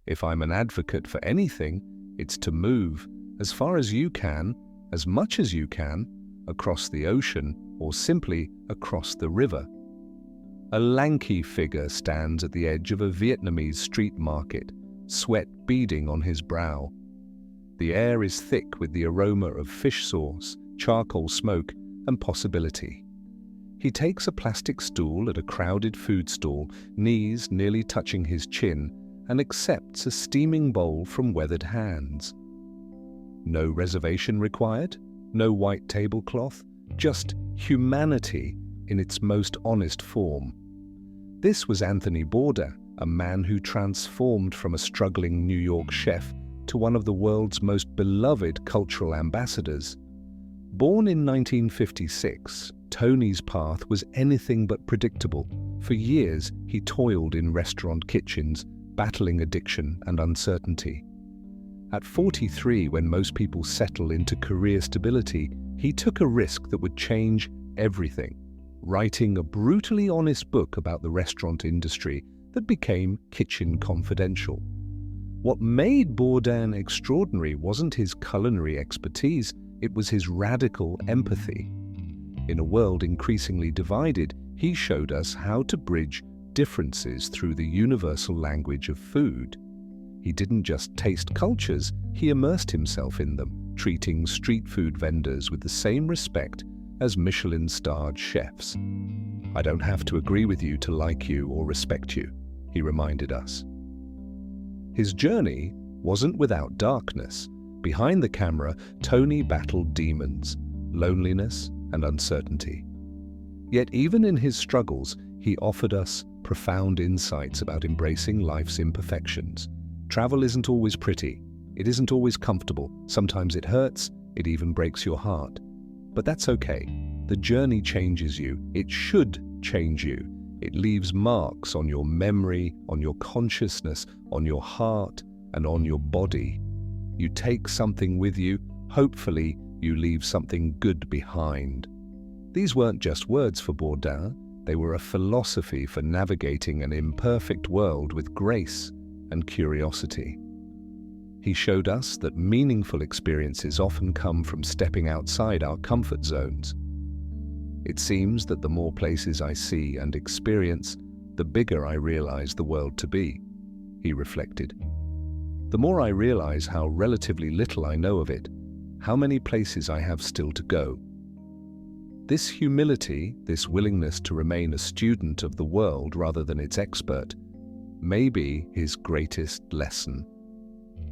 If I'm an advocate for anything, it's to move, as far as you can, as much as you can, across the ocean or simply across the river. A lanky figure stands at the edge of a Vietnamese street market, sweat beading on his brow. The air is thick with the aroma of fish sauce, charcoal smoke, and possibility. He takes a plastic stool at a crowded food stall, knees nearly touching his chin, and accepts a steaming bowl from weathered hands. No reservation required, no white tablecloth, just humanity in its most honest form. This was Anthony Bourdain, a man who transformed from a struggling New York chef to one of the world's most beloved cultural ambassadors. Born in 1956, Tony's path was anything but predictable. For years, he toiled in restaurant kitchens, battling addiction and uncertainty. At 43, when most people settle into career stability, he took a risk that would change everything, writing a brutally honest book about the restaurant industry that became Kitchen Confidential. What made Bourdain extraordinary wasn't his culinary expertise, it was his radical empathy. In a world increasingly divided, he showed us how to bridge differences through the universal language of food. He didn't just taste cultures, he immersed himself in them, treating street food vendors with the same respect as Michelin-starred chefs. "I don't have to agree with you to like you or respect you," he reminded us. His journey wasn't without darkness. Behind the camera, Tony battled demons, loneliness, and uncertainty. Yet even in his struggles, he offered us profound insights about embracing life's imperfections. Travel isn't always pretty. It isn't always comfortable. Sometimes it hurts. It even breaks your heart. But that's okay. The journey changes you. It should change you. It leaves marks on your memory, on your consciousness, on your heart, and on your body. You take something with you. Hopefully, you leave something good behind. These weren't just words for Bourdain. They were a philosophy for navigating an imperfect world with grace and curiosity. He showed us that meaningful experiences often come from stepping outside our comfort zones. It seems that the more places I see and experience, the bigger I realize the world to be, he reflected. The more I realize how relatively little I know of it, how many places I have still to go. This humility, this willingness to remain a student of the world rather than its expert, may be his greatest lesson.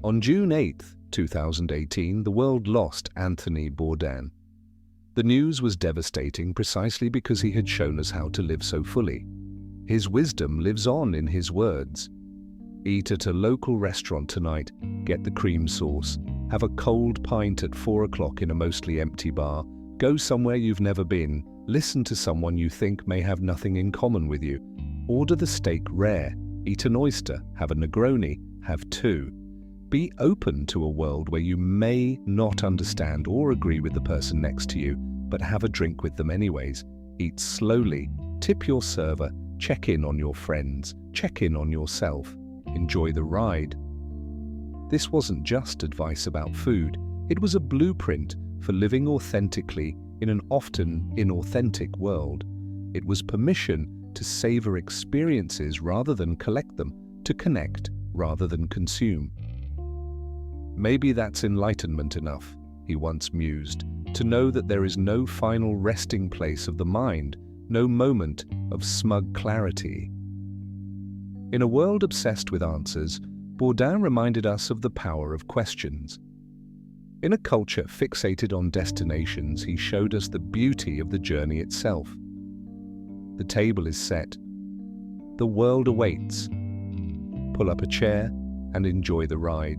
On June 8, 2018, the world lost Anthony Bourdain. The news was devastating precisely because he had shown us how to live so fully. His wisdom lives on in his words. Eat at a local restaurant tonight, get the cream sauce, have a cold pint at 4 o'clock in a mostly empty bar, go somewhere you've never been, listen to someone you think may have nothing in common with you, order the steak rare, eat an oyster, have a Negroni, have two. Be open to a world where you may not understand or agree with the person next to you, but have a drink with them anyways. Eat slowly, tip your server, check in on your friends, check in on yourself, enjoy the ride. This wasn't just advice about food, it was a blueprint for living authentically in an often inauthentic world. It was permission to savor experiences rather than collect them, to connect rather than consume. Maybe that's enlightenment enough, he once mused, to know that there is no final resting place of the mind, no moment of smug clarity. In a world obsessed with answers, Bourdain reminded us of the power of questions. In a culture fixated on destinations, he showed us the beauty of the journey itself. The table is set. The world awaits. Pull up a chair and enjoy the ride.